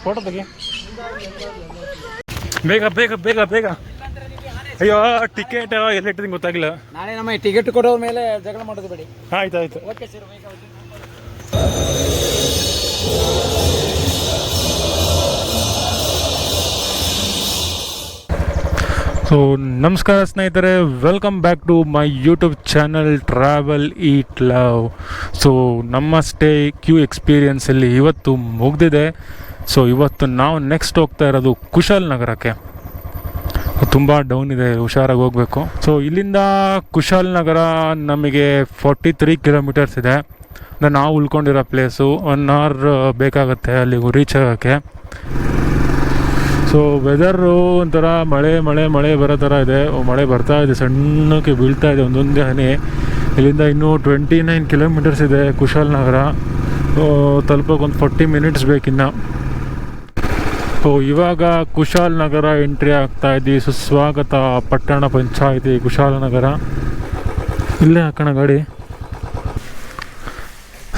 Photo ತೆಗಿ ಬೇಗ ಬೇಗ ಬೇಗ ಬೇಗ. ಅಯ್ಯೋ ಟಿಕೆಟ್ ಎಲ್ಲ ಇಟ್ಟಿದ್ದೀನಿ ಗೊತ್ತಾಗಿಲ್ಲ. ನಾಳೆ ನಮ್ಮ ಟಿಕೆಟ್ ಕೊಡೋರ ಮೇಲೆ ಜಗಳ ಮಾಡೋದು ಬೇಡಿ. ಆಯ್ತು ಆಯ್ತು. Okay sir. ಸೊ ನಮಸ್ಕಾರ ಸ್ನೇಹಿತರೆ, welcome back to my YouTube channel travel eat love. So ನಮ್ಮ ಸ್ಟೇ ಕ್ಯೂ ಎಕ್ಸ್ಪೀರಿಯನ್ಸಲ್ಲಿ ಇವತ್ತು ಮುಗ್ದಿದೆ. ಸೊ ಇವತ್ತು ನಾವು ನೆಕ್ಸ್ಟ್ ಹೋಗ್ತಾ ಇರೋದು ಕುಶಾಲನಗರಕ್ಕೆ. ತುಂಬ ಡೌನ್ ಇದೆ, ಹುಷಾರಾಗಿ ಹೋಗಬೇಕು. ಸೊ ಇಲ್ಲಿಂದ ಕುಶಾಲನಗರ ನಮಗೆ 43 ಕಿಲೋಮೀಟರ್ಸ್ ಇದೆ. ನಾವು ಉಳ್ಕೊಂಡಿರೋ ಪ್ಲೇಸು 1 ಅವರ್ ಬೇಕಾಗುತ್ತೆ ಅಲ್ಲಿಗೆ ರೀಚ್ ಆಗೋಕ್ಕೆ. ಸೊ ವೆದರು ಒಂಥರ ಮಳೆ ಬರೋ ಥರ ಇದೆ. ಮಳೆ ಬರ್ತಾ ಇದೆ, ಸಣ್ಣಕ್ಕೆ ಬೀಳ್ತಾ ಇದೆ ಒಂದೊಂದೇ ಹನಿ. ಇಲ್ಲಿಂದ ಇನ್ನೂ 29 ಕಿಲೋಮೀಟರ್ಸ್ ಇದೆ ಕುಶಾಲನಗರ. ತಲುಪೋಕೆ ಒಂದು 40 ಮಿನಿಟ್ಸ್ ಬೇಕಿನ್ನು. ಸೊ ಇವಾಗ ಕುಶಾಲನಗರ ಎಂಟ್ರಿ ಆಗ್ತಾ ಇದ್ದೀವಿ. ಸುಸ್ವಾಗತ ಪಟ್ಟಣ ಪಂಚಾಯಿತಿ ಕುಶಾಲನಗರ. ಇಲ್ಲೇ ಹಾಕೋಣ ಗಾಡಿ.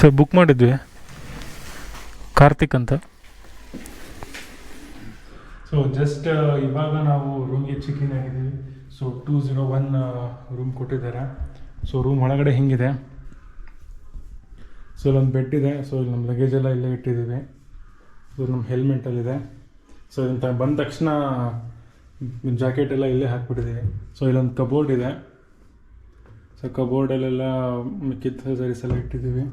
ಸೊ ಬುಕ್ ಮಾಡಿದ್ವಿ, ಕಾರ್ತಿಕ್ ಅಂತ. ಸೊ ಜಸ್ಟ್ ಇವಾಗ ನಾವು ರೂಮ್ಗೆ ಚೆಕ್-ಇನ್ ಆಗಿದ್ದೀವಿ. ಸೊ 201 ರೂಮ್ ಕೊಟ್ಟಿದ್ದಾರೆ. ಸೊ ರೂಮ್ ಒಳಗಡೆ ಹಿಂಗಿದೆ. ಸೊ ಇಲ್ಲೊಂದು ಬೆಡ್ ಇದೆ. ಸೊ ಇಲ್ಲಿ ನಮ್ಮ ಲಗೇಜ್ ಎಲ್ಲ ಇಲ್ಲೇ ಇಟ್ಟಿದ್ದೀವಿ. ಸೊ ನಮ್ಮ ಹೆಲ್ಮೆಟಲ್ಲಿದೆ. ಸೊ ಇಂಥ ಬಂದ ತಕ್ಷಣ ಜಾಕೆಟ್ ಎಲ್ಲ ಇಲ್ಲೇ ಹಾಕ್ಬಿಟ್ಟಿದ್ದೀವಿ. ಸೊ ಇಲ್ಲೊಂದು ಕಬೋರ್ಡ್ ಇದೆ. ಸೊ ಕಬೋರ್ಡಲ್ಲೆಲ್ಲ ಮಿಕ್ಕಿದ ಸರೀಸ್ ಎಲ್ಲ ಇಟ್ಟಿದ್ದೀವಿ.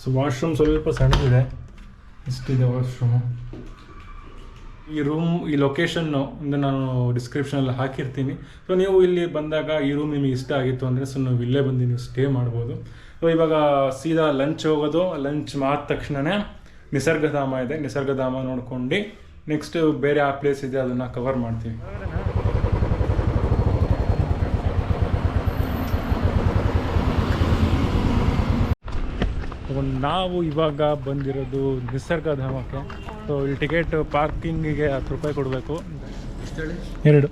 ಸೊ ವಾಶ್ರೂಮ್ ಸ್ವಲ್ಪ ಸಣ್ಣದಿದೆ, ಇಷ್ಟಿದೆ ವಾಶ್ರೂಮು. ಈ ಲೊಕೇಶನ್ನು ನಾನು ಡಿಸ್ಕ್ರಿಪ್ಷನಲ್ಲಿ ಹಾಕಿರ್ತೀನಿ. ಸೊ ನೀವು ಇಲ್ಲಿ ಬಂದಾಗ ಈ ರೂಮ್ ನಿಮಗೆ ಇಷ್ಟ ಆಗಿತ್ತು ಅಂದರೆ ಸೊ ನೀವು ಇಲ್ಲೇ ಬಂದು ನೀವು ಸ್ಟೇ ಮಾಡ್ಬೋದು. ಸೊ ಇವಾಗ ಸೀದಾ ಲಂಚ್ ಹೋಗೋದು. ಲಂಚ್ ಮಾಡಿದ ತಕ್ಷಣವೇ ನಿಸರ್ಗಧಾಮ ಇದೆ. ನಿಸರ್ಗಧಾಮ ನೋಡ್ಕೊಂಡು ನೆಕ್ಸ್ಟ್ ಬೇರೆ ಆ ಪ್ಲೇಸ್ ಇದೆ, ಅದನ್ನು ಕವರ್ ಮಾಡ್ತೀವಿ. ನಾವು ಇವಾಗ ಬಂದಿರೋದು ನಿಸರ್ಗಧಾಮಕ್ಕೆ. ಸೊ ಇಲ್ಲಿ ಟಿಕೆಟ್ ಪಾರ್ಕಿಂಗಿಗೆ 10 ರೂಪಾಯಿ ಕೊಡಬೇಕು. 2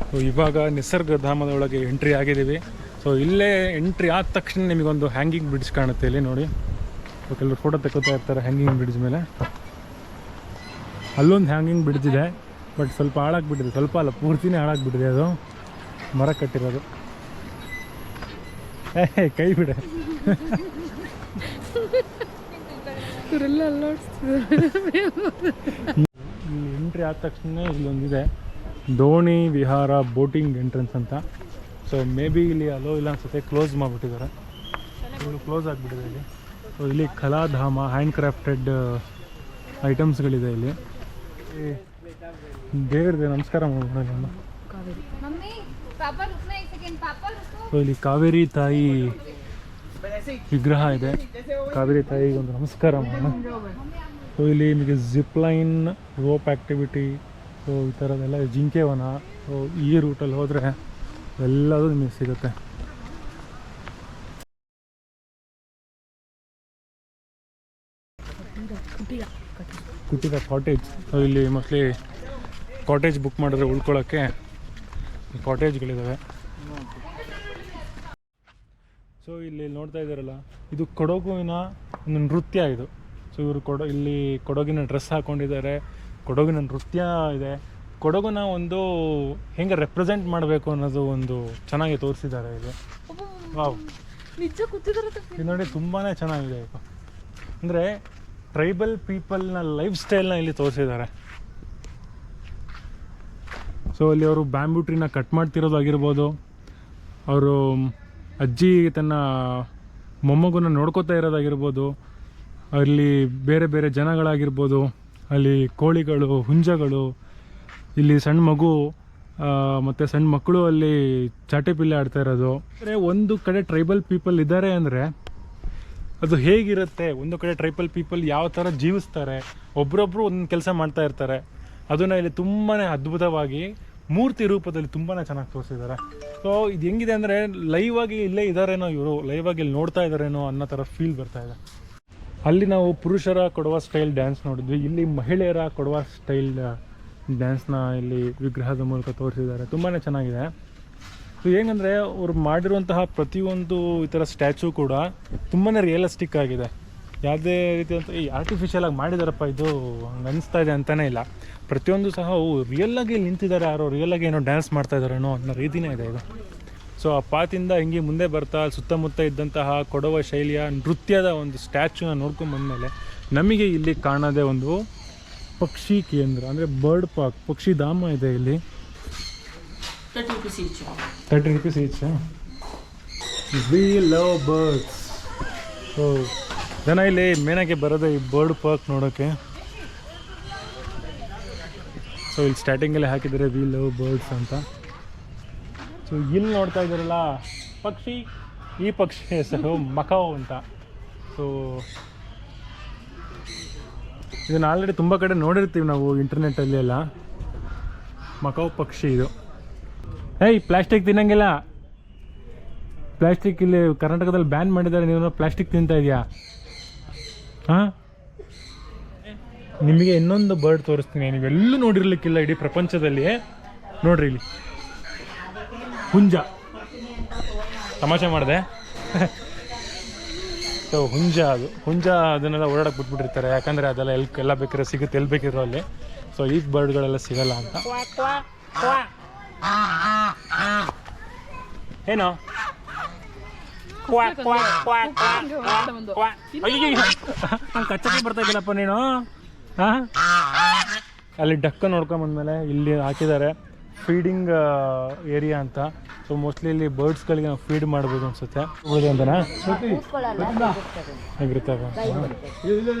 ಸೊ ಇವಾಗ ನಿಸರ್ಗಧಾಮದೊಳಗೆ ಎಂಟ್ರಿ ಆಗಿದ್ದೀವಿ. ಸೊ ಇಲ್ಲೇ ಎಂಟ್ರಿ ಆದ ತಕ್ಷಣ ನಿಮಗೊಂದು ಹ್ಯಾಂಗಿಂಗ್ ಬ್ರಿಡ್ಜ್ ಕಾಣುತ್ತೆ. ಇಲ್ಲಿ ನೋಡಿ, ಕೆಲವರು ಫೋಟೋ ತೆಕ್ಕೋತಾ ಇರ್ತಾರೆ ಹ್ಯಾಂಗಿಂಗ್ ಬ್ರಿಡ್ಜ್ ಮೇಲೆ. ಅಲ್ಲೊಂದು ಹ್ಯಾಂಗಿಂಗ್ ಬ್ರಿಡ್ಜ್ ಇದೆ, ಬಟ್ ಸ್ವಲ್ಪ ಹಾಳಾಗಿಬಿಟ್ಟಿದೆ. ಸ್ವಲ್ಪ ಅಲ್ಲ, ಪೂರ್ತಿನೇ ಹಾಳಾಗಿಬಿಟ್ಟಿದೆ. ಅದು ಮರ ಕಟ್ಟಿರೋದು. ಕೈ ಬಿಡ. ಎಂಟ್ರಿ ಆದ ತಕ್ಷಣ ಇಲ್ಲೊಂದಿದೆ ದೋಣಿ ವಿಹಾರ ಬೋಟಿಂಗ್ ಎಂಟ್ರೆನ್ಸ್ ಅಂತ. ಸೊ ಮೇ ಬಿ ಇಲ್ಲಿ ಅಲೋ ಇಲ್ಲ ಅನ್ಸುತ್ತೆ, ಕ್ಲೋಸ್ ಮಾಡಿಬಿಟ್ಟಿದ್ದಾರೆ. ಕ್ಲೋಸ್ ಆಗಿಬಿಟ್ಟಿದೆ ಇಲ್ಲಿ. ಸೊ ಇಲ್ಲಿ ಕಲಾಧಾಮ, ಹ್ಯಾಂಡ್ ಕ್ರಾಫ್ಟೆಡ್ ಐಟಮ್ಸ್ಗಳಿದೆ ಇಲ್ಲಿ. ದೇವ್ರದೆ ನಮಸ್ಕಾರ ಮಾಡೋಣ. ಸೊ ಇಲ್ಲಿ ಕಾವೇರಿ ತಾಯಿ ವಿಗ್ರಹ ಇದೆ. ಕಾವೇರಿ ತಾಯಿಗೆ ಒಂದು ನಮಸ್ಕಾರ ಮಾಡೋಣ. ಸೊ ಇಲ್ಲಿ ನಿಮಗೆ zip line, rope activity, so ಈ ಥರದ್ದೆಲ್ಲ, ಜಿಂಕೆ ವನ. ಸೊ ಈ ರೂಟಲ್ಲಿ ಹೋದರೆ ಎಲ್ಲದೂ ನಿಮಗೆ ಸಿಗುತ್ತೆ. ಕುಟಿರ ಕಾಟೇಜ್. ಸೊ ಇಲ್ಲಿ ಮೋಸ್ಟ್ಲಿ ಕಾಟೇಜ್ ಬುಕ್ ಮಾಡಿದ್ರೆ ಉಳ್ಕೊಳ್ಳೋಕ್ಕೆ ಕಾಟೇಜ್ಗಳಿದ್ದಾವೆ. ಸೊ ಇಲ್ಲಿ ನೋಡ್ತಾ ಇದ್ದಾರಲ್ಲ, ಇದು ಕೊಡಗುವಿನ ಒಂದು ನೃತ್ಯ ಇದು. ಸೊ ಇವರು ಇಲ್ಲಿ ಕೊಡಗಿನ ಡ್ರೆಸ್ ಹಾಕ್ಕೊಂಡಿದ್ದಾರೆ. ಕೊಡಗಿನ ನೃತ್ಯ ಇದೆ. ಕೊಡಗುನ ಒಂದು ಹೆಂಗೆ ರೆಪ್ರೆಸೆಂಟ್ ಮಾಡಬೇಕು ಅನ್ನೋದು ಒಂದು ಚೆನ್ನಾಗಿ ತೋರಿಸಿದ್ದಾರೆ ಇಲ್ಲಿ. ವಾವ್, ಇದು ನೋಡಿ ತುಂಬಾ ಚೆನ್ನಾಗಿದೆ. ಅಂದರೆ ಟ್ರೈಬಲ್ ಪೀಪಲ್ನ ಲೈಫ್ ಸ್ಟೈಲ್ನ ಇಲ್ಲಿ ತೋರಿಸಿದ್ದಾರೆ. ಸೊ ಅಲ್ಲಿ ಅವರು ಬ್ಯಾಂಬೂ ಟ್ರೀನ ಕಟ್ ಮಾಡ್ತಿರೋದಾಗಿರ್ಬೋದು, ಅವರು ಅಜ್ಜಿ ತನ್ನ ಮೊಮ್ಮಗನ ನೋಡ್ಕೋತಾ ಇರೋದಾಗಿರ್ಬೋದು, ಅಲ್ಲಿ ಬೇರೆ ಬೇರೆ ಜನಗಳಾಗಿರ್ಬೋದು, ಅಲ್ಲಿ ಕೋಳಿಗಳು, ಹುಂಜಗಳು, ಇಲ್ಲಿ ಸಣ್ಣ ಮಗು ಮತ್ತು ಸಣ್ಣ ಮಕ್ಕಳು ಅಲ್ಲಿ ಚಾಟೆಪಿಲ್ಲೆ ಆಡ್ತಾ ಇರೋದು. ಅಂದರೆ ಒಂದು ಕಡೆ ಟ್ರೈಬಲ್ ಪೀಪಲ್ ಇದ್ದಾರೆ ಅಂದರೆ ಅದು ಹೇಗಿರುತ್ತೆ, ಒಂದು ಕಡೆ ಟ್ರೈಬಲ್ ಪೀಪಲ್ ಯಾವ ಥರ ಜೀವಿಸ್ತಾರೆ, ಒಬ್ರೊಬ್ರು ಒಂದೊಂದು ಕೆಲಸ ಮಾಡ್ತಾ ಇರ್ತಾರೆ. ಅದನ್ನು ಇಲ್ಲಿ ತುಂಬಾ ಅದ್ಭುತವಾಗಿ ಮೂರ್ತಿ ರೂಪದಲ್ಲಿ ತುಂಬಾ ಚೆನ್ನಾಗಿ ತೋರಿಸಿದ್ದಾರೆ. ಸೊ ಇದು ಹೆಂಗಿದೆ ಅಂದರೆ ಲೈವ್ ಆಗಿ ಇಲ್ಲೇ ಇದ್ದಾರೇನೋ, ಇವರು ಲೈವ್ ಆಗಿ ಇಲ್ಲಿ ನೋಡ್ತಾ ಇದ್ದಾರೇನೋ ಅನ್ನೋ ಥರ ಫೀಲ್ ಬರ್ತಾ ಇದೆ. ಅಲ್ಲಿ ನಾವು ಪುರುಷರ ಕೊಡುವ ಸ್ಟೈಲ್ ಡ್ಯಾನ್ಸ್ ನೋಡಿದ್ವಿ. ಇಲ್ಲಿ ಮಹಿಳೆಯರ ಕೊಡುವ ಸ್ಟೈಲ್ ಡ್ಯಾನ್ಸ್ನ ಇಲ್ಲಿ ವಿಗ್ರಹದ ಮೂಲಕ ತೋರಿಸಿದ್ದಾರೆ. ತುಂಬಾ ಚೆನ್ನಾಗಿದೆ. ಸೊ ಹೆಂಗಂದರೆ ಅವ್ರು ಮಾಡಿರುವಂತಹ ಪ್ರತಿಯೊಂದು ಈ ಥರ ಸ್ಟ್ಯಾಚು ಕೂಡ ತುಂಬಾ ರಿಯಲಿಸ್ಟಿಕ್ ಆಗಿದೆ. ಯಾವುದೇ ರೀತಿಯಂತ ಈ ಆರ್ಟಿಫಿಷಿಯಲಾಗಿ ಮಾಡಿದಾರಪ್ಪ ಇದು ಹಂಗೆ ಅನಿಸ್ತಾ ಇದೆ ಅಂತಲೇ ಇಲ್ಲ. ಪ್ರತಿಯೊಂದು ಸಹ ರಿಯಲ್ಲಾಗಿ ನಿಂತಿದ್ದಾರೆ, ಯಾರೋ ರಿಯಲ್ಲಾಗಿ ಏನೋ ಡ್ಯಾನ್ಸ್ ಮಾಡ್ತಾ ಇದ್ದಾರೇನೋ ಅನ್ನೋ ರೀತಿಯೇ ಇದೆ ಇದು. ಸೊ ಆ ಪಾತಿಂದ ಹಿಂಗೆ ಮುಂದೆ ಬರ್ತಾ ಸುತ್ತಮುತ್ತ ಇದ್ದಂತಹ ಕೊಡವ ಶೈಲಿಯ ನೃತ್ಯದ ಒಂದು ಸ್ಟ್ಯಾಚ್ಯೂನ ನೋಡ್ಕೊಂಡು ಬಂದಮೇಲೆ ನಮಗೆ ಇಲ್ಲಿ ಕಾಣೋದೇ ಒಂದು ಪಕ್ಷಿ ಕೇಂದ್ರ, ಅಂದರೆ ಬರ್ಡ್ ಪಾರ್ಕ್, ಪಕ್ಷಿಧಾಮ ಇದೆ ಇಲ್ಲಿ. 30 rupees each. We love birds. So ಜನ ಇಲ್ಲಿ ಮೇನಾಗೆ ಬರೋದೇ ಈ ಬರ್ಡ್ ಪಾರ್ಕ್ ನೋಡೋಕ್ಕೆ. ಸೊ ಇಲ್ಲಿ ಸ್ಟಾರ್ಟಿಂಗಲ್ಲಿ ಹಾಕಿದ್ದಾರೆ ವಿ ಲವ್ ಬರ್ಡ್ಸ್ ಅಂತ. ಸೊ ಇಲ್ಲಿ ನೋಡ್ತಾ ಇದ್ದಾರಲ್ಲ ಪಕ್ಷಿ, ಈ ಪಕ್ಷಿ ಹೆಸರು ಮಕಾವ್ ಅಂತ. ಸೊ ಇದನ್ನು ಆಲ್ರೆಡಿ ತುಂಬ ಕಡೆ ನೋಡಿರ್ತೀವಿ ನಾವು ಇಂಟರ್ನೆಟ್ಟಲ್ಲಿ ಎಲ್ಲ. ಮಕಾವ್ ಪಕ್ಷಿ ಇದು. ಏಯ್ ಪ್ಲಾಸ್ಟಿಕ್ ತಿನ್ನಂಗಿಲ್ಲ, ಪ್ಲಾಸ್ಟಿಕ್ ಇಲ್ಲಿ ಕರ್ನಾಟಕದಲ್ಲಿ ಬ್ಯಾನ್ ಮಾಡಿದ್ದಾರೆ, ನೀವು ಪ್ಲಾಸ್ಟಿಕ್ ತಿಂತಾ ಇದೆಯಾ? ಹಾಂ, ನಿಮಗೆ ಇನ್ನೊಂದು ಬರ್ಡ್ ತೋರಿಸ್ತೀನಿ, ನೀವೆಲ್ಲೂ ನೋಡಿರ್ಲಿಕ್ಕಿಲ್ಲ ಇಡೀ ಪ್ರಪಂಚದಲ್ಲಿ. ನೋಡ್ರಿ ಇಲ್ಲಿ ಹುಂಜ. ತಮಾಷೆ ಮಾಡಿದೆ. ಸೊ ಹುಂಜ, ಅದು ಹುಂಜ ಅದನ್ನೆಲ್ಲ ಓಡಾಡಕ್ಕೆ ಬಿಟ್ಬಿಟ್ಟಿರ್ತಾರೆ, ಯಾಕಂದರೆ ಅದೆಲ್ಲ ಎಲ್ಲ ಬೇಕಾದ್ರೆ ಸಿಗುತ್ತೆ, ಎಲ್ಲಿ ಬೇಕಿರೋ ಅಲ್ಲಿ. ಸೊ ಈ ಬರ್ಡ್ಗಳೆಲ್ಲ ಸಿಗಲ್ಲ ಅಂತ. ಏನೋ ಕಚ್ಚಕ್ಕೆ ಬರ್ತಾ ಇದ್ದಿಲ್ಲಪ್ಪ ನೀನು. ಹಾಂ, ಅಲ್ಲಿ ಡಕ್ಕ ನೋಡ್ಕೊಂಬಂದ್ಮೇಲೆ ಇಲ್ಲಿ ಹಾಕಿದ್ದಾರೆ ಫೀಡಿಂಗ್ ಏರಿಯಾ ಅಂತ. ಸೊ ಮೋಸ್ಟ್ಲಿ ಇಲ್ಲಿ ಬರ್ಡ್ಸ್ಗಳಿಗೆ ನಾವು ಫೀಡ್ ಮಾಡ್ಬೋದು ಅನ್ಸುತ್ತೆ. ಅಂತನಾ ಹೇಗಿರ್ತಾವ?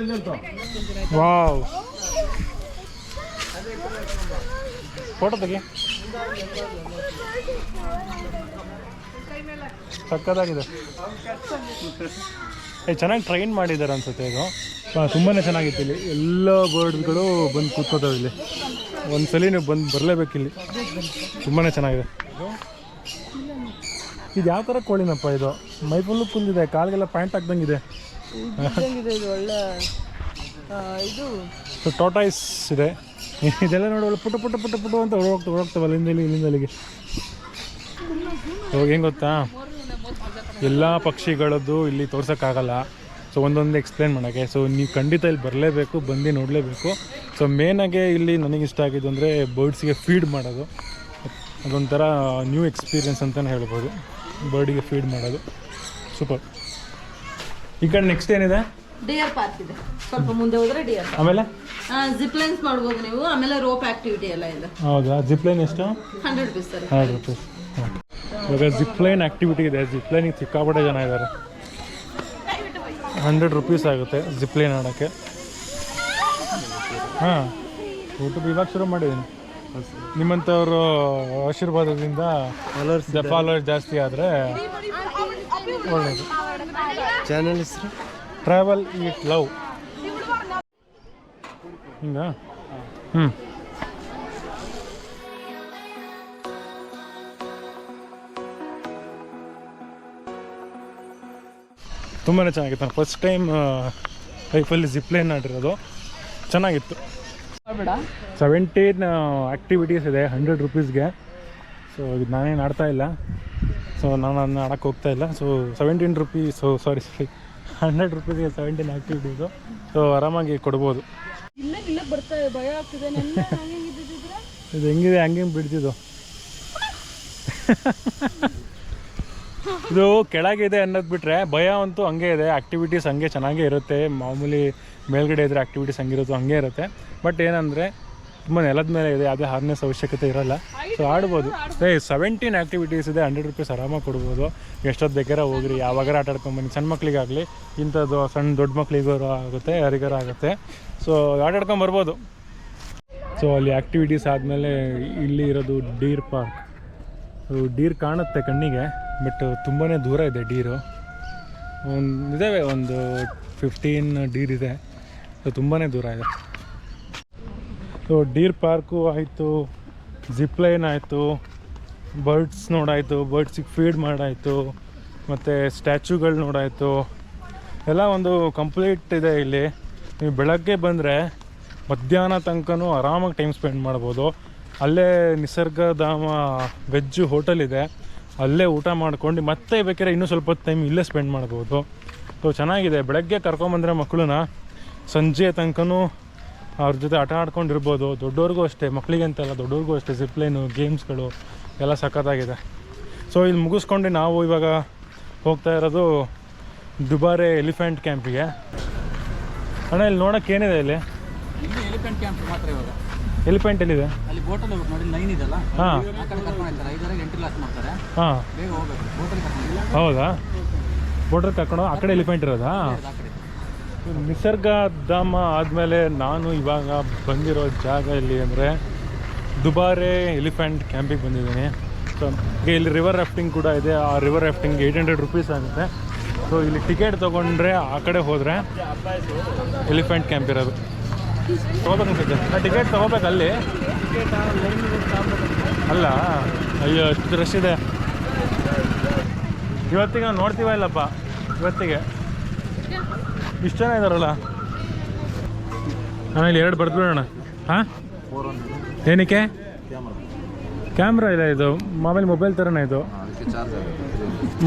ವಾವ್, ಫೋಟೋ ತೆಗಿ, ಸಕ್ಕತ್ತಾಗಿದೆ. ಚೆನ್ನಾಗಿ ಟ್ರೈನ್ ಮಾಡಿದ್ದಾರೆ ಅನ್ಸುತ್ತೆ ಇದು. ತುಂಬಾ ಚೆನ್ನಾಗಿತ್ತು. ಇಲ್ಲಿ ಎಲ್ಲ ಬರ್ಡ್ಗಳು ಬಂದು ಕೂತ್ಕೋತಾವೆ ಇಲ್ಲಿ. ಒಂದ್ಸಲಿ ನೀವು ಬರಲೇಬೇಕಿಲ್ಲಿ, ತುಂಬಾ ಚೆನ್ನಾಗಿದೆ. ಇದು ಯಾವ ಥರ ಕೋಳಿನಪ್ಪ ಇದು? ಮೈ ಫುಲ್ಲು ಕುಂದಿದೆ, ಕಾಲಿಗೆಲ್ಲ ಪ್ಯಾಂಟ್ ಹಾಕ್ದಂಗಿದೆ. ಸೊ ಟಾಟಾಯ್ಸ್ ಇದೆ. ಇದೆಲ್ಲ ನೋಡಿ ಪುಟ ಪುಟ ಪುಟ ಪುಟ ಅಂತ ಹೊರಡ್ತಾವಲ್ಲ ಇಲ್ಲಿಂದ ಅಲ್ಲಿಗೆ. ಇವಾಗ ಹೆಂಗೆ ಗೊತ್ತಾ, ಎಲ್ಲ ಪಕ್ಷಿಗಳದ್ದು ಇಲ್ಲಿ ತೋರ್ಸೋಕ್ಕಾಗಲ್ಲ. ಸೊ ಒಂದೊಂದು ಎಕ್ಸ್ಪ್ಲೇನ್ ಮಾಡೋಕ್ಕೆ. ಸೊ ನೀವು ಖಂಡಿತ ಇಲ್ಲಿ ಬರಲೇಬೇಕು, ಬಂದು ನೋಡಲೇಬೇಕು. ಸೊ ಮೇನಾಗೆ ಇಲ್ಲಿ ನನಗಿಷ್ಟ ಆಗಿದ್ದು ಅಂದರೆ ಬರ್ಡ್ಸಿಗೆ ಫೀಡ್ ಮಾಡೋದು. ಅದೊಂಥರ ನ್ಯೂ ಎಕ್ಸ್ಪೀರಿಯನ್ಸ್ ಅಂತಲೇ ಹೇಳ್ಬೋದು, ಬರ್ಡಿಗೆ ಫೀಡ್ ಮಾಡೋದು. ಸೂಪರ್. ಈ ಕಡೆ ನೆಕ್ಸ್ಟ್ ಏನಿದೆ? ಡಿಯರ್ ಪಾರ್ಕ್ ಇದೆ, ಸ್ವಲ್ಪ ಮುಂದೆ ಹೋದ್ರೆ ಡಿಯರ್ ಪಾರ್ಕ್. ಆಮೇಲೆ ಜಿಪ್ ಲೈನ್ಸ್ ಮಾಡ್ಬೋದು ನೀವು. ಆಮೇಲೆ ರೋಪ್ ಆಕ್ಟಿವಿಟಿ ಎಲ್ಲ ಇದೆ. ಹೌದಾ? ಜಿಪ್ ಲೈನ್ ಎಷ್ಟು? 100 rupees ಸರ್. 100 rupees. ಇವಾಗ ಜಿಪ್ ಲೈನ್ ಆ್ಯಕ್ಟಿವಿಟಿ ಇದೆ. ಜಿಪ್ ಲೈನಿಗೆ ಸಿಕ್ಕಾಪಟ್ಟೆ ಜನ ಇದ್ದಾರೆ. 100 rupees ಆಗುತ್ತೆ ಜಿಪ್ ಲೈನ್ ಆಡೋಕ್ಕೆ. ಹಾಂ, ಯೂಟ್ಯೂಬ್ ಇವಾಗ ಶುರು ಮಾಡಿದ್ದೀನಿ. ನಿಮ್ಮಂಥವ್ರು ಆಶೀರ್ವಾದದಿಂದ ಫಾಲೋವರ್ಸ್ ಜಾಸ್ತಿ ಆದರೆ ಒಳ್ಳೆಯದು. ಚಾನಲ್ ಹೆಸರು ಟ್ರಾವೆಲ್ ಈಟ್ ಲವ್. ಹಿಂಗ ತುಂಬಾ ಚೆನ್ನಾಗಿತ್ತು. ನಾನು ಫಸ್ಟ್ ಟೈಮ್ ಲೈಫಲ್ಲಿ ಜಿಪ್ಲೈನ್ ಆಡಿರೋದು. ಚೆನ್ನಾಗಿತ್ತು. 17 ಆ್ಯಕ್ಟಿವಿಟೀಸ್ ಇದೆ 100 rupeesಗೆ. ಸೊ ಇದು ನಾನೇನು ಆಡ್ತಾ ಇಲ್ಲ. ಸೊ ನಾನು ಅದನ್ನ ಆಡೋಕ್ಕೆ ಹೋಗ್ತಾ ಇಲ್ಲ. ಸೊ 17 rupees, ಸಾರಿ 100 rupeesಗೆ 17 ಆ್ಯಕ್ಟಿವಿಟೀಸು. ಸೊ ಆರಾಮಾಗಿ ಕೊಡ್ಬೋದು. ಇದು ಹೆಂಗಿದೆ, ಹಂಗೆ ಬಿಡ್ತಿದ್ದು. ಇದು ಕೆಳಗಿದೆ ಅನ್ನೋದು ಬಿಟ್ಟರೆ ಭಯ ಅಂತೂ ಹಂಗೆ ಇದೆ. ಆ್ಯಕ್ಟಿವಿಟೀಸ್ ಹಂಗೆ ಚೆನ್ನಾಗೇ ಇರುತ್ತೆ. ಮಾಮೂಲಿ ಮೇಲ್ಗಡೆ ಇದ್ದರೆ ಆ್ಯಕ್ಟಿವಿಟೀಸ್ ಹಂಗಿರುತ್ತೋ ಹಂಗೆ ಇರುತ್ತೆ. ಬಟ್ ಏನಂದರೆ ತುಂಬ ನೆಲದ ಮೇಲೆ ಇದೆ, ಯಾವುದೇ ಹಾರ್ನೆಸ್ ಅವಶ್ಯಕತೆ ಇರೋಲ್ಲ. ಸೊ ಆಡ್ಬೋದು. 17 ಆ್ಯಕ್ಟಿವಿಟೀಸ್ ಇದೆ, 100 rupees ಆರಾಮಾಗಿ ಕೊಡ್ಬೋದು. ಎಷ್ಟೊತ್ತು ಬೇಕಾದ್ರೆ ಹೋಗ್ರಿ, ಯಾವಾಗಾರ ಆಟ ಆಡ್ಕೊಂಬನ್ನಿ. ಸಣ್ಣ ಮಕ್ಕಳಿಗಾಗಲಿ, ಇಂಥದ್ದು ಸಣ್ಣ ದೊಡ್ಡ ಮಕ್ಳಿಗಾರು ಆಗುತ್ತೆ, ಯಾರಿಗಾರು ಆಗುತ್ತೆ. ಸೊ ಆಟ ಆಡ್ಕೊಂಬರ್ಬೋದು. ಸೊ ಅಲ್ಲಿ ಆ್ಯಕ್ಟಿವಿಟೀಸ್ ಆದಮೇಲೆ ಇಲ್ಲಿ ಇರೋದು ಡೀರ್ ಪಾರ್ಕ್. ಡೀರ್ ಕಾಣುತ್ತೆ ಕಣ್ಣಿಗೆ, ಬಟ್ ತುಂಬಾ ದೂರ ಇದೆ ಡೀರು. ಇದ್ದಾವೆ ಒಂದು 15 ಡೀರ್ ಇದೆ. ಸೊ ತುಂಬಾ ದೂರ ಇದೆ. ಸೊ ಡೀರ್ ಪಾರ್ಕು ಆಯಿತು, ಜಿಪ್ಲೈನ್ ಆಯಿತು, ಬರ್ಡ್ಸ್ ನೋಡಾಯಿತು, ಬರ್ಡ್ಸಿಗೆ ಫೀಡ್ ಮಾಡಾಯಿತು, ಮತ್ತು ಸ್ಟ್ಯಾಚ್ಯೂಗಳು ನೋಡಾಯಿತು. ಎಲ್ಲ ಒಂದು ಕಂಪ್ಲೀಟ್ ಇದೆ ಇಲ್ಲಿ. ನೀವು ಬೆಳಗ್ಗೆ ಬಂದರೆ ಮಧ್ಯಾಹ್ನ ತನಕನೂ ಆರಾಮಾಗಿ ಟೈಮ್ ಸ್ಪೆಂಡ್ ಮಾಡ್ಬೋದು. ಅಲ್ಲೇ ನಿಸರ್ಗಧಾಮ ವೆಜ್ ಹೋಟೆಲ್ ಇದೆ. ಅಲ್ಲೇ ಊಟ ಮಾಡ್ಕೊಂಡು ಮತ್ತೆ ಬೇಕಾದ್ರೆ ಇನ್ನೂ ಸ್ವಲ್ಪ ಹೊತ್ತು ಟೈಮ್ ಇಲ್ಲೇ ಸ್ಪೆಂಡ್ ಮಾಡ್ಬೋದು. ಸೊ ಚೆನ್ನಾಗಿದೆ. ಬೆಳಗ್ಗೆ ಕರ್ಕೊಂಬಂದರೆ ಮಕ್ಕಳನ್ನ ಸಂಜೆ ತನಕನೂ ಅವ್ರ ಜೊತೆ ಆಟ ಆಡ್ಕೊಂಡಿರ್ಬೋದು. ದೊಡ್ಡವ್ರಿಗೂ ಅಷ್ಟೇ, ಮಕ್ಕಳಿಗೆ ಅಂತಲ್ಲ ದೊಡ್ಡವ್ರಿಗೂ ಅಷ್ಟೇ. ಜಿಪ್ಲೈನು, ಗೇಮ್ಸ್ಗಳು ಎಲ್ಲ ಸಖತ್ತಾಗಿದೆ. ಸೊ ಇಲ್ಲಿ ಮುಗಿಸ್ಕೊಂಡು ನಾವು ಇವಾಗ ಹೋಗ್ತಾ ಇರೋದು ದುಬಾರೆ ಎಲಿಫೆಂಟ್ ಕ್ಯಾಂಪಿಗೆ. ಅಣ್ಣ ಇಲ್ಲಿ ನೋಡೋಕೆ ಏನಿದೆ ಇಲ್ಲಿ? ಎಲಿಫೆಂಟ್ ಕ್ಯಾಂಪ್ ಮಾತ್ರ ಇವಾಗ. ಎಲಿಫೆಂಟ್ ಎಲ್ಲಿದೆ? ಅಲ್ಲಿ ಬೋಟಲ್ಲಿ ನೋಡಿ ಲೈನ್ ಇದೆಲ್ಲ, ಹಾಂ, ಆ ಕಡೆ ಕರ್ಕೊಂಡು ಹೋಗ್ತಾರೆ. 5 ಎಂಟ್ರಿ ಕ್ಲಾಸ್ ಮಾಡ್ತಾರೆ. ಹಾಂ, ಬೇಗ ಹೋಗ್ಬೇಕು. ಬೋಟಲ್ಲಿ ಕರ್ಕೊಂಡು ಹೌದಾ? ಬೋಟಲ್ಲಿ ಕರ್ಕೊಂಡು ಆ ಕಡೆ ಎಲಿಫೆಂಟ್ ಇರೋದಾ? ಆ ಕಡೆ ನಿಸರ್ಗಧಾಮ ಆದಮೇಲೆ ನಾನು ಇವಾಗ ಬಂದಿರೋ ಜಾಗ ಎಲ್ಲಿ ಅಂದರೆ ದುಬಾರೆ ಎಲಿಫೆಂಟ್ ಕ್ಯಾಂಪಿಗೆ ಬಂದಿದ್ದೀನಿ. ಸೊ ಇಲ್ಲಿ ರಿವರ್ ರಾಫ್ಟಿಂಗ್ ಕೂಡ ಇದೆ. ಆ ರಿವರ್ ರಾಫ್ಟಿಂಗ್ 800 ರುಪೀಸ್ ಆಗುತ್ತೆ. ಸೊ ಇಲ್ಲಿ ಟಿಕೆಟ್ ತೊಗೊಂಡ್ರೆ ಆ ಕಡೆ ಹೋದರೆ ಎಲಿಫೆಂಟ್ ಕ್ಯಾಂಪ್ ಇರೋದು. ತೊಗೋಬೇಕು ಅನ್ಸುತ್ತೆ. ಟಿಕೆಟ್ ತೊಗೋಬೇಕು ಅಲ್ಲಿ? ಅಲ್ಲ, ಅಯ್ಯೋ ಅಷ್ಟು ರಶ್ ಇದೆ. ಇವತ್ತಿಗೆ ನಾವು ನೋಡ್ತೀವ ಇಲ್ಲಪ್ಪ, ಇವತ್ತಿಗೆ ಇಷ್ಟು ಜನ ಇದ್ದಾರಲ್ಲ. ನಾನು ಇಲ್ಲಿ 2 ಬರ್ದ್ಬಿಡೋಣ. ಹಾಂ, ಏನಕ್ಕೆ? ಕ್ಯಾಮ್ರಾ ಇಲ್ಲ, ಇದು ಮೊಬೈಲ್ ಥರನೇ ಇದು.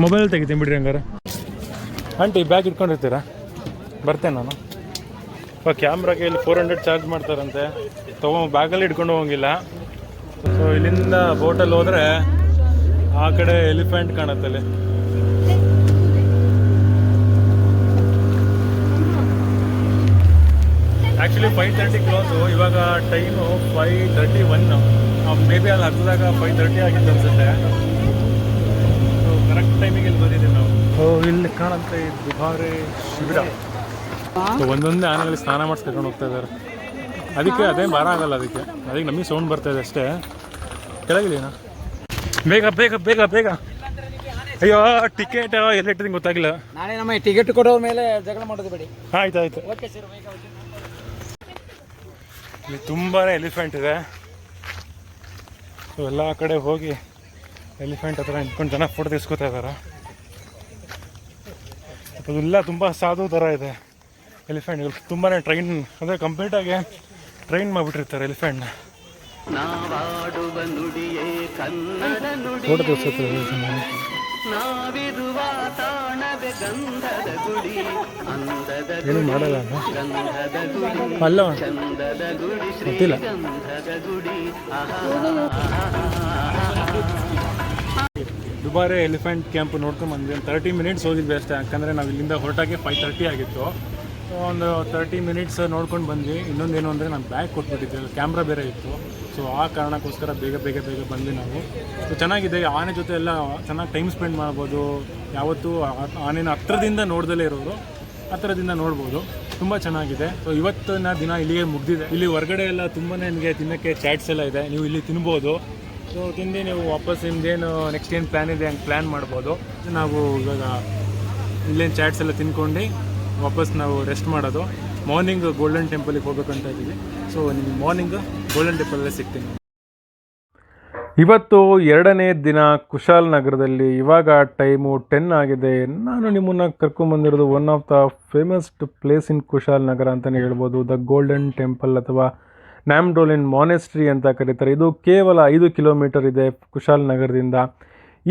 ಮೊಬೈಲ್ ತೆಗಿತೀನಿ ಬಿಡ್ರಿ ಹಂಗಾರೆ. ಆಂಟಿ ಬ್ಯಾಗ್ ಇಟ್ಕೊಂಡಿರ್ತೀರಾ? ಬರ್ತೇನೆ ನಾನು. ಕ್ಯಾಮ್ರಾಗೆ ಇಲ್ಲಿ 400 ಚಾರ್ಜ್ ಮಾಡ್ತಾರಂತೆ. ಬ್ಯಾಗಲ್ಲಿ ಇಟ್ಕೊಂಡು ಹೋಗಿಲ್ಲ. ಸೊ ಇಲ್ಲಿಂದ ಬೋಟಲ್ಲಿ ಹೋದರೆ ಆ ಕಡೆ ಎಲಿಫೆಂಟ್ ಕಾಣುತ್ತೆ ಅಲ್ಲಿ. Actually 5:30 close. ಇವಾಗ ಟೈಮು 5:31. ಮೇ ಬಿ ಅಲ್ಲಿ ಹತ್ತದಾಗ 5:30 ಆಗಿತ್ತು ಅನಿಸುತ್ತೆ. ಸೊ ಕರೆಕ್ಟ್ ಟೈಮಿಗೆ ಇಲ್ಲಿ ಬಂದಿದ್ದೀವಿ ನಾವು. ಸೊ ಇಲ್ಲಿ ಕಾಣುತ್ತೆ ದುಬಾರೆ ಶಿಬಿರ. ಸೊ ಒಂದೊಂದೇ ಆನೆಗಳಿಗೆ ಸ್ನಾನ ಮಾಡಿಸಿ ಕರ್ಕೊಂಡು ಹೋಗ್ತಾ ಇದ್ದಾರೆ. ಅದಕ್ಕೆ ಅದೇ ಭಾರ ಆಗಲ್ಲ. ಅದಕ್ಕೆ ನಮಗೆ ಸೌಂಡ್ ಬರ್ತಾಯಿದೆ ಅಷ್ಟೇ. ಕೆಳಗಿಲ್ಲ, ಬೇಗ ಬೇಗ ಬೇಗ ಬೇಗ. ಅಯ್ಯೋ ಟಿಕೆಟ್ ಎಲ್ಲ ಇಟ್ಟಿದ್ದೀನಿ ಗೊತ್ತಾಗಿಲ್ಲ. ನಾಳೆ ನಮ್ಮ ಟಿಕೆಟ್ ಕೊಡೋ ಮೇಲೆ ಜಗಳ ಮಾಡೋದು ಬೇಡಿ. ಆಯ್ತು ಆಯಿತು. Okay sir. ಇಲ್ಲಿ ತುಂಬಾ ಎಲಿಫೆಂಟ್ ಇದೆ. ಸೊ ಎಲ್ಲ ಕಡೆ ಹೋಗಿ ಎಲಿಫೆಂಟ್ ಹತ್ರ ನಿಂತ್ಕೊಂಡು ಜನ ಫೋಟೋ ತೆಗೆಸ್ಕೊತಾ ಇದ್ದಾರೆ. ಅದೆಲ್ಲ ತುಂಬ ಸಾಧು ಥರ ಇದೆ ಎಲಿಫೆಂಟ್ಗಳು. ತುಂಬಾ ಟ್ರೈನ್ ಅಂದರೆ ಕಂಪ್ಲೀಟಾಗಿ ಟ್ರೈನ್ ಮಾಡಿಬಿಟ್ಟಿರ್ತಾರೆ ಎಲಿಫೆಂಟ್ನ. ಫೋಟೋ ತೆಗೆಸ್ಕೊತಾರೆ. ಏನು ಮಾಡಲ್ಲ ಅಲ್ಲ, ಗೊತ್ತಿಲ್ಲ. ದುಬಾರೆ ಎಲಿಫೆಂಟ್ ಕ್ಯಾಂಪ್ ನೋಡ್ಕೊಂಡು ಬಂದ್ವಿ. 30 ಮಿನಿಟ್ಸ್ ಹೋಗಿದ್ವಿ ಅಷ್ಟೇ. ಯಾಕಂದರೆ ನಾವು ಇಲ್ಲಿಂದ ಹೊರಟಾಗೆ 5:30 ಆಗಿತ್ತು. ಒಂದು 30 ಮಿನಿಟ್ಸ್ ನೋಡ್ಕೊಂಡು ಬಂದ್ವಿ. ಇನ್ನೊಂದೇನು ಅಂದರೆ ನಾನು ಬ್ಯಾಗ್ ಕೊಟ್ಬಿಟ್ಟಿದ್ದೆ, ಕ್ಯಾಮ್ರಾ ಬೇರೆ ಇತ್ತು. ಸೊ ಆ ಕಾರಣಕ್ಕೋಸ್ಕರ ಬೇಗ ಬೇಗ ಬೇಗ ಬಂದ್ವಿ ನಾವು. ಸೊ ಚೆನ್ನಾಗಿದೆ. ಆನೆ ಜೊತೆ ಎಲ್ಲ ಚೆನ್ನಾಗಿ ಟೈಮ್ ಸ್ಪೆಂಡ್ ಮಾಡ್ಬೋದು. ಯಾವತ್ತೂ ಆನೆನ ಹತ್ರದಿಂದ ನೋಡ್ದಲೇ ಇರೋರು ಹತ್ರದಿಂದ ನೋಡ್ಬೋದು. ತುಂಬ ಚೆನ್ನಾಗಿದೆ. ಸೊ ಇವತ್ತಿನ ದಿನ ಇಲ್ಲಿಗೆ ಮುಗ್ದಿದೆ. ಇಲ್ಲಿ ಹೊರಗಡೆ ಎಲ್ಲ ತುಂಬಾ ನಿಮಗೆ ತಿನ್ನೋಕ್ಕೆ ಚಾಟ್ಸ್ ಎಲ್ಲ ಇದೆ. ನೀವು ಇಲ್ಲಿ ತಿನ್ಬೋದು. ಸೊ ತಿಂದು ನೀವು ವಾಪಸ್ ನಿಮ್ದೇನು ನೆಕ್ಸ್ಟ್ ಏನು ಪ್ಲ್ಯಾನ್ ಇದೆ ಹಂಗೆ ಪ್ಲ್ಯಾನ್ ಮಾಡ್ಬೋದು. ನಾವು ಇವಾಗ ಇಲ್ಲೇನು ಚಾಟ್ಸ್ ಎಲ್ಲ ತಿನ್ಕೊಂಡು ವಾಪಸ್ ನಾವು ರೆಸ್ಟ್ ಮಾಡೋದು. ಮಾರ್ನಿಂಗ್ ಗೋಲ್ಡನ್ ಟೆಂಪಲಿಗೆ ಹೋಗ್ಬೇಕಂತ ಇದ್ದೀವಿ. ಸೊ ನಿಮ್ಗೆ ಮಾರ್ನಿಂಗ್ ಗೋಲ್ಡನ್ ಟೆಂಪಲಲ್ಲೇ ಸಿಗ್ತೀನಿ. ಇವತ್ತು 2ನೇ ದಿನ ಕುಶಾಲನಗರದಲ್ಲಿ. ಇವಾಗ ಟೈಮು 10 ಆಗಿದೆ. ನಾನು ನಿಮ್ಮನ್ನು ಕರ್ಕೊಂಬಂದಿರೋದು one of the famousest place in Kushalnagar ಅಂತಲೇ ಹೇಳ್ಬೋದು. ದ ಗೋಲ್ಡನ್ ಟೆಂಪಲ್ ಅಥವಾ ನ್ಯಾಮ್ಡ್ರೋಲಿನ್ ಮಾನೆಸ್ಟ್ರಿ ಅಂತ ಕರೀತಾರೆ. ಇದು ಕೇವಲ 5 ಕಿಲೋಮೀಟರ್ ಇದೆ ಕುಶಾಲನಗರದಿಂದ.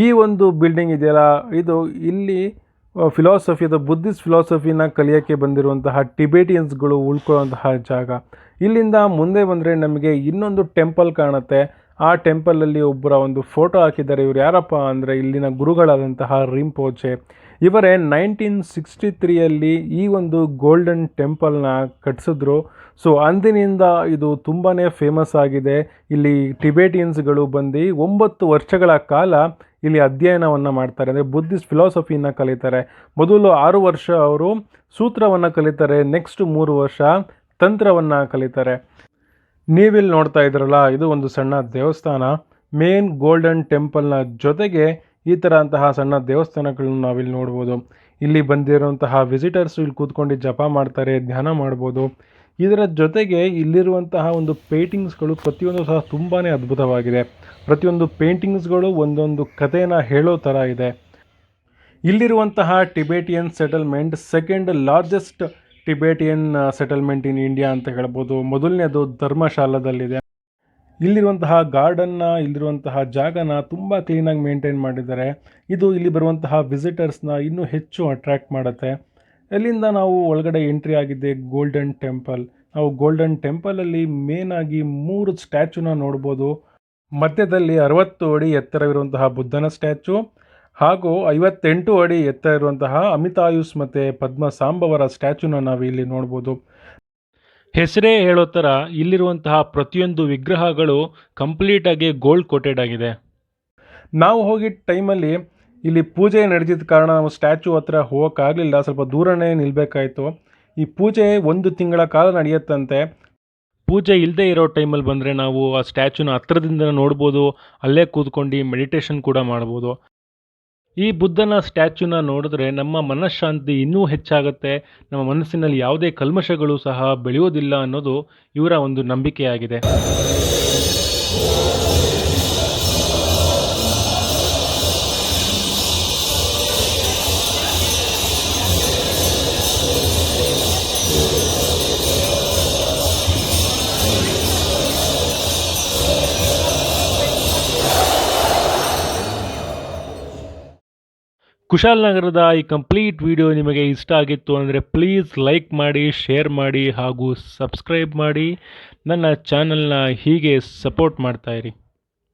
ಈ ಒಂದು ಬಿಲ್ಡಿಂಗ್ ಇದೆಯಲ್ಲ, ಇದು ಇಲ್ಲಿ ಫಿಲಾಸಫಿ, ಅದು ಬುದ್ಧಿಸ್ಟ್ ಫಿಲಾಸಫಿನ ಕಲಿಯೋಕ್ಕೆ ಬಂದಿರುವಂತಹ ಟಿಬೇಟಿಯನ್ಸ್ಗಳು ಉಳ್ಕೊಳ್ಳುವಂತಹ ಜಾಗ. ಇಲ್ಲಿಂದ ಮುಂದೆ ಬಂದರೆ ನಮಗೆ ಇನ್ನೊಂದು ಟೆಂಪಲ್ ಕಾಣುತ್ತೆ. ಆ ಟೆಂಪಲಲ್ಲಿ ಒಬ್ಬರ ಒಂದು ಫೋಟೋ ಹಾಕಿದ್ದಾರೆ. ಇವರು ಯಾರಪ್ಪ ಅಂದರೆ ಇಲ್ಲಿನ ಗುರುಗಳಾದಂತಹ ರಿಂಪೋಚೆ. ಇವರೇ 1963ಯಲ್ಲಿ ಈ ಒಂದು ಗೋಲ್ಡನ್ ಟೆಂಪಲ್ನ ಕಟ್ಟಿಸಿದ್ರು. ಸೊ ಅಂದಿನಿಂದ ಇದು ತುಂಬಾ ಫೇಮಸ್ ಆಗಿದೆ. ಇಲ್ಲಿ ಟಿಬೇಟಿಯನ್ಸ್ಗಳು ಬಂದು 9 ವರ್ಷಗಳ ಕಾಲ ಇಲ್ಲಿ ಅಧ್ಯಯನವನ್ನು ಮಾಡ್ತಾರೆ. ಅಂದರೆ ಬುದ್ಧಿಸ್ಟ್ ಫಿಲಾಸಫಿನ ಕಲಿತಾರೆ. ಮೊದಲು 6 ವರ್ಷ ಅವರು ಸೂತ್ರವನ್ನು ಕಲಿತಾರೆ. ನೆಕ್ಸ್ಟ್ 3 ವರ್ಷ ತಂತ್ರವನ್ನು ಕಲಿತಾರೆ. ನೀವಿಲ್ಲಿ ನೋಡ್ತಾ ಇದ್ರಲ್ಲ, ಇದು ಒಂದು ಸಣ್ಣ ದೇವಸ್ಥಾನ. ಮೇನ್ ಗೋಲ್ಡನ್ ಟೆಂಪಲ್ನ ಜೊತೆಗೆ ಈ ಥರ ಅಂತಹ ಸಣ್ಣ ದೇವಸ್ಥಾನಗಳನ್ನು ನಾವಿಲ್ಲಿ ನೋಡ್ಬೋದು. ಇಲ್ಲಿ ಬಂದಿರುವಂತಹ ವಿಸಿಟರ್ಸು ಇಲ್ಲಿ ಕೂತ್ಕೊಂಡು ಜಪ ಮಾಡ್ತಾರೆ, ಧ್ಯಾನ ಮಾಡ್ಬೋದು. ಇದರ ಜೊತೆಗೆ ಇಲ್ಲಿರುವಂತಹ ಒಂದು ಪೇಂಟಿಂಗ್ಸ್ಗಳು ಪ್ರತಿಯೊಂದು ಸಹ ತುಂಬಾ ಅದ್ಭುತವಾಗಿದೆ. ಪ್ರತಿಯೊಂದು ಪೇಂಟಿಂಗ್ಸ್ಗಳು ಒಂದೊಂದು ಕಥೆನ ಹೇಳೋ ಥರ ಇದೆ. ಇಲ್ಲಿರುವಂತಹ Tibetan settlement second largest Tibetan settlement in India ಅಂತ ಹೇಳ್ಬೋದು. ಮೊದಲನೇದು ಧರ್ಮಶಾಲಾದಲ್ಲಿದೆ. ಇಲ್ಲಿರುವಂತಹ ಗಾರ್ಡನ್ನ, ಇಲ್ಲಿರುವಂತಹ ಜಾಗನ ತುಂಬ ಕ್ಲೀನಾಗಿ ಮೇಂಟೈನ್ ಮಾಡಿದ್ದಾರೆ. ಇದು ಇಲ್ಲಿ ಬರುವಂತಹ ವಿಸಿಟರ್ಸ್ನ ಇನ್ನೂ ಹೆಚ್ಚು ಅಟ್ರ್ಯಾಕ್ಟ್ ಮಾಡುತ್ತೆ. ಅಲ್ಲಿಂದ ನಾವು ಒಳಗಡೆ ಎಂಟ್ರಿ ಆಗಿದ್ದೆ ಗೋಲ್ಡನ್ ಟೆಂಪಲ್. ನಾವು ಗೋಲ್ಡನ್ ಟೆಂಪಲಲ್ಲಿ ಮೇನಾಗಿ 3 ಸ್ಟ್ಯಾಚುನ ನೋಡ್ಬೋದು. ಮಧ್ಯದಲ್ಲಿ 60 ಅಡಿ ಎತ್ತರವಿರುವಂತಹ ಬುದ್ಧನ ಸ್ಟ್ಯಾಚು ಹಾಗೂ 58 ಅಡಿ ಎತ್ತರ ಇರುವಂತಹ ಅಮಿತಾಯುಸ್ ಮತ್ತು ಪದ್ಮಸಾಂಬವರ ಸ್ಟ್ಯಾಚುನ ನಾವು ಇಲ್ಲಿ ನೋಡ್ಬೋದು. ಹೆಸರೇ ಹೇಳೋ ಥರ ಇಲ್ಲಿರುವಂತಹ ಪ್ರತಿಯೊಂದು ವಿಗ್ರಹಗಳು ಕಂಪ್ಲೀಟಾಗಿ ಗೋಲ್ಡ್ ಕೋಟೆಡ್ ಆಗಿದೆ. ನಾವು ಹೋಗಿದ್ದ ಟೈಮಲ್ಲಿ ಇಲ್ಲಿ ಪೂಜೆ ನಡೆದಿದ್ದ ಕಾರಣ ನಾವು ಸ್ಟ್ಯಾಚು ಹತ್ರ ಹೋಗೋಕ್ಕಾಗಲಿಲ್ಲ, ಸ್ವಲ್ಪ ದೂರನೇ ನಿಲ್ಲಬೇಕಾಯಿತು. ಈ ಪೂಜೆ 1 ತಿಂಗಳ ಕಾಲ ನಡೆಯುತ್ತಂತೆ. ಪೂಜೆ ಇಲ್ಲದೆ ಇರೋ ಟೈಮಲ್ಲಿ ಬಂದರೆ ನಾವು ಆ ಸ್ಟ್ಯಾಚುನ ಹತ್ರದಿಂದ ನೋಡ್ಬೋದು, ಅಲ್ಲೇ ಕೂತ್ಕೊಂಡು ಮೆಡಿಟೇಷನ್ ಕೂಡ ಮಾಡ್ಬೋದು. ಈ ಬುದ್ಧನ ಸ್ಟ್ಯಾಚುನ ನೋಡಿದ್ರೆ ನಮ್ಮ ಮನಃಶಾಂತಿ ಇನ್ನೂ ಹೆಚ್ಚಾಗುತ್ತೆ, ನಮ್ಮ ಮನಸ್ಸಿನಲ್ಲಿ ಯಾವುದೇ ಕಲ್ಮಶಗಳು ಸಹ ಬೆಳೆಯೋದಿಲ್ಲ ಅನ್ನೋದು ಇವರ ಒಂದು ನಂಬಿಕೆಯಾಗಿದೆ. ಕುಶಾಲನಗರದ ಈ ಕಂಪ್ಲೀಟ್ ವಿಡಿಯೋ ನಿಮಗೆ ಇಷ್ಟ ಆಗಿತ್ತು ಅಂದರೆ ಪ್ಲೀಸ್ ಲೈಕ್ ಮಾಡಿ, ಶೇರ್ ಮಾಡಿ ಹಾಗೂ ಸಬ್ಸ್ಕ್ರೈಬ್ ಮಾಡಿ. ನನ್ನ ಚಾನಲ್ನ ಹೀಗೆ ಸಪೋರ್ಟ್ ಮಾಡ್ತಾಯಿರಿ.